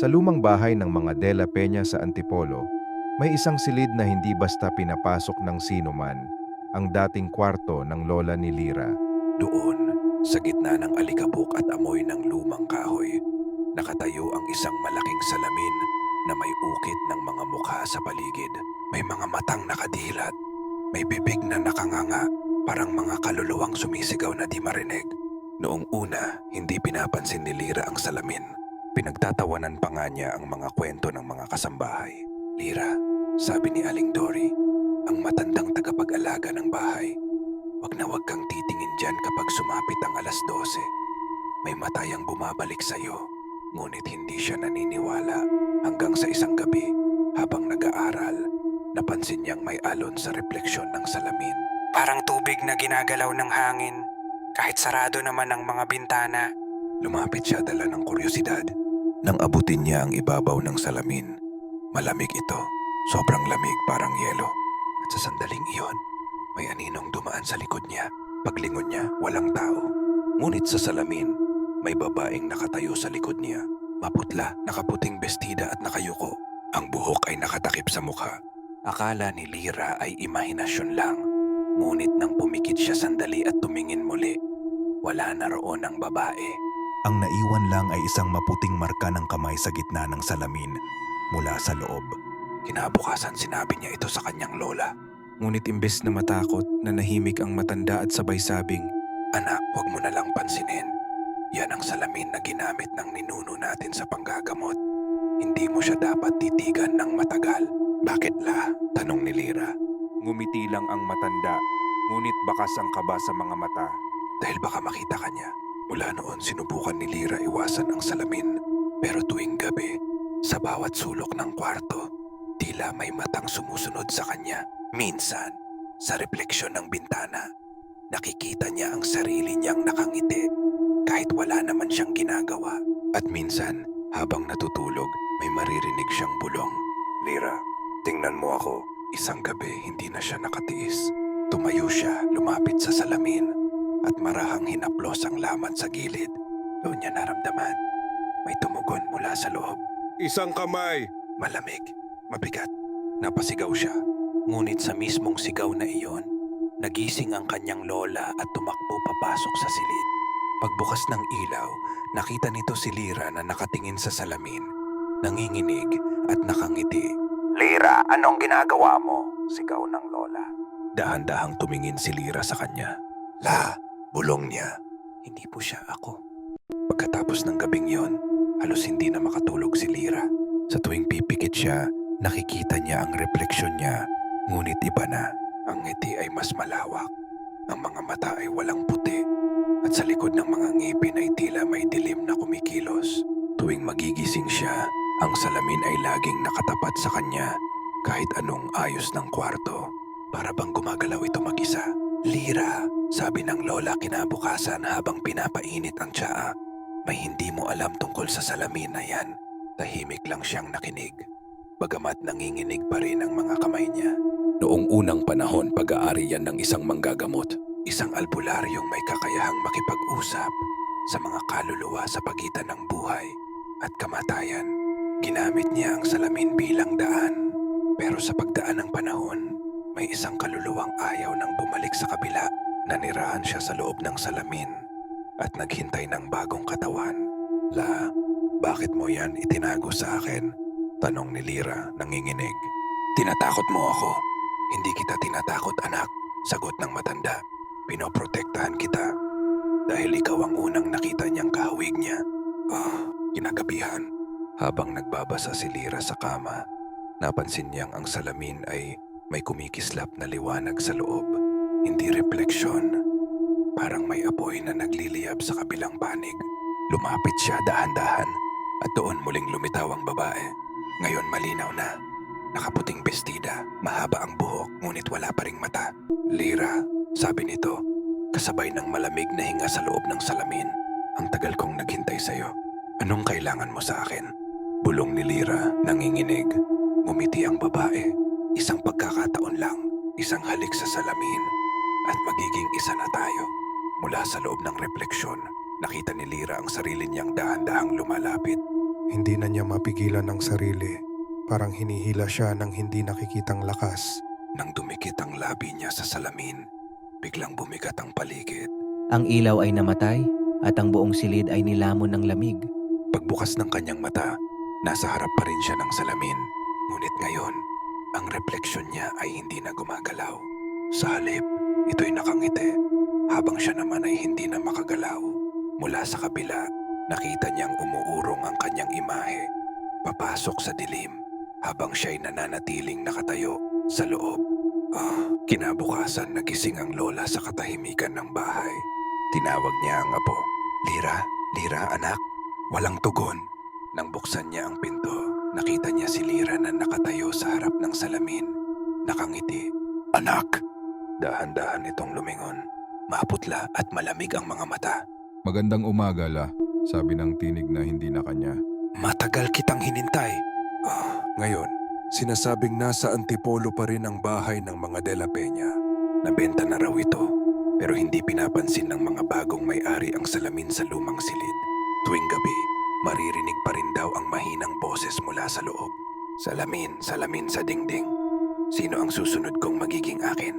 Sa lumang bahay ng mga De La Peña sa Antipolo, may isang silid na hindi basta pinapasok ng sino man, ang dating kwarto ng lola ni Lira. Doon, sa gitna ng alikabok at amoy ng lumang kahoy, nakatayo ang isang malaking salamin na may ukit ng mga mukha sa paligid. May mga matang nakadilat, may bibig na nakanganga, parang mga kaluluwang sumisigaw na di marinig. Noong una, hindi pinapansin ni Lira ang salamin. Pinagtatawanan pa nga niya ang mga kwento ng mga kasambahay. "Lira," sabi ni Aling Dory, ang matandang tagapag-alaga ng bahay, "wag na wag kang titingin dyan kapag sumapit ang alas 12. May matayang bumabalik sa'yo." Ngunit hindi siya naniniwala hanggang sa isang gabi, habang nag-aaral, napansin niyang may alon sa refleksyon ng salamin. Parang tubig na ginagalaw ng hangin, kahit sarado naman ang mga bintana. Lumapit siya dala ng kuryosidad. Nang abutin niya ang ibabaw ng salamin, malamig ito, sobrang lamig parang yelo. At sa sandaling iyon, may aninong dumaan sa likod niya. Paglingon niya, walang tao. Ngunit sa salamin, may babaeng nakatayo sa likod niya. Maputla, nakaputing bestida at nakayuko. Ang buhok ay nakatakip sa mukha. Akala ni Lira ay imahinasyon lang. Ngunit nang pumikit siya sandali at tumingin muli, wala na roon ang babae. Ang naiwan lang ay isang maputing marka ng kamay sa gitna ng salamin mula sa loob. Kinabukasan sinabi niya ito sa kanyang lola. Ngunit imbes na matakot, nanahimik ang matanda at sabay sabing, "Anak, huwag mo na lang pansinin. Yan ang salamin na ginamit ng ninuno natin sa panggagamot. Hindi mo siya dapat titigan ng matagal." "Bakit la?" tanong ni Lira. Ngumiti lang ang matanda, ngunit bakas ang kaba sa mga mata. Dahil baka makita ka niya. Mula noon sinubukan ni Lira iwasan ang salamin. Pero tuwing gabi, sa bawat sulok ng kwarto, tila may matang sumusunod sa kanya. Minsan, sa refleksyon ng bintana, nakikita niya ang sarili niyang nakangiti kahit wala naman siyang ginagawa. At minsan, habang natutulog, may maririnig siyang bulong. "Lira, tingnan mo ako." Isang gabi, hindi na siya nakatiis. Tumayo siya, lumapit sa salamin, at marahang hinaplos ang laman sa gilid. Doon niya naramdaman. May tumugon mula sa loob. Isang kamay! Malamig, mabigat. Napasigaw siya. Ngunit sa mismong sigaw na iyon, nagising ang kanyang lola at tumakbo papasok sa silid. Pagbukas ng ilaw, nakita nito si Lira na nakatingin sa salamin, nanginginig at nakangiti. Lira, anong ginagawa mo? Sigaw ng lola. Dahan-dahang tumingin si Lira sa kanya. "La," bulong niya. Hindi po siya ako. Pagkatapos ng gabing yon, halos hindi na makatulog si Lira. Sa tuwing pipikit siya, nakikita niya ang refleksyon niya. Ngunit iba na. Ang ngiti ay mas malawak. Ang mga mata ay walang puti. At sa likod ng mga ngipin ay tila may dilim na kumikilos. Tuwing magigising siya, ang salamin ay laging nakatapat sa kanya kahit anong ayos ng kwarto. Para bang gumagalaw ito mag-isa. "Lira," sabi ng lola kinabukasan habang pinapainit ang tsaa. "May hindi mo alam tungkol sa salamin na yan." Tahimik lang siyang nakinig, bagamat nanginginig pa rin ang mga kamay niya. Noong unang panahon, pag-aari yan ng isang manggagamot. Isang albularyong may kakayahang makipag-usap sa mga kaluluwa sa pagitan ng buhay at kamatayan. Ginamit niya ang salamin bilang daan. Pero sa pagdaan ng panahon, may isang kaluluwang ayaw nang bumalik sa kabila. Nanirahan siya sa loob ng salamin at naghintay ng bagong katawan. "La, bakit mo yan itinago sa akin?" tanong ni Lira nanginginig. "Tinatakot mo ako." "Hindi kita tinatakot, anak," sagot ng matanda. "Pinoprotektahan kita dahil ikaw ang unang nakita niyang kahawig niya." Kinagabihan, habang nagbabasa si Lira sa kama, napansin niyang ang salamin ay may kumikislap na liwanag sa loob. Hindi refleksyon. Parang may apoy na nagliliyab sa kabilang panig. Lumapit siya dahan-dahan at doon muling lumitaw ang babae. Ngayon malinaw na. Nakaputing bestida, mahaba ang buhok ngunit wala pa ring mata. "Lira," sabi nito, kasabay ng malamig na hinga sa loob ng salamin. "Ang tagal kong naghintay sa'yo. Anong kailangan mo sa akin?" Bulong ni Lira, nanginginig. Ngumiti ang babae. "Isang pagkakataon lang, isang halik sa salamin, at magiging isa na tayo." Mula sa loob ng refleksyon, nakita ni Lira ang sarili niyang dahan-dahang lumalapit. Hindi na niya mapigilan ang sarili. Parang hinihila siya ng hindi nakikitang lakas. Nang dumikit ang labi niya sa salamin, biglang bumigat ang paligid. Ang ilaw ay namatay at ang buong silid ay nilamon ng lamig. Pagbukas ng kanyang mata, nasa harap pa rin siya ng salamin. Ngunit ngayon, ang refleksyon niya ay hindi na gumagalaw. Sa halip, ito'y nakangiti, habang siya naman ay hindi na makagalaw. Mula sa kabila, nakita niyang umuurong ang kanyang imahe, papasok sa dilim, habang siya'y nananatiling nakatayo sa loob. Kinabukasan nagising ang lola sa katahimikan ng bahay. Tinawag niya ang apo. Lira, Lira anak, walang tugon. Nang buksan niya ang pinto, nakita niya si Lira na nakatayo sa harap ng salamin. Nakangiti. Anak! Dahan-dahan itong lumingon. Maputla at malamig ang mga mata. Magandang umaga, La, sabi ng tinig na hindi na kanya. Matagal kitang hinintay. Ngayon, sinasabing nasa Antipolo pa rin ang bahay ng mga De La Peña. Nabenta na raw ito, pero hindi pinapansin ng mga bagong may-ari ang salamin sa lumang silid. Tuwing gabi, maririnig pa rin daw ang mahinang boses mula sa loob. Salamin, salamin sa dingding. Sino ang susunod kong magiging akin?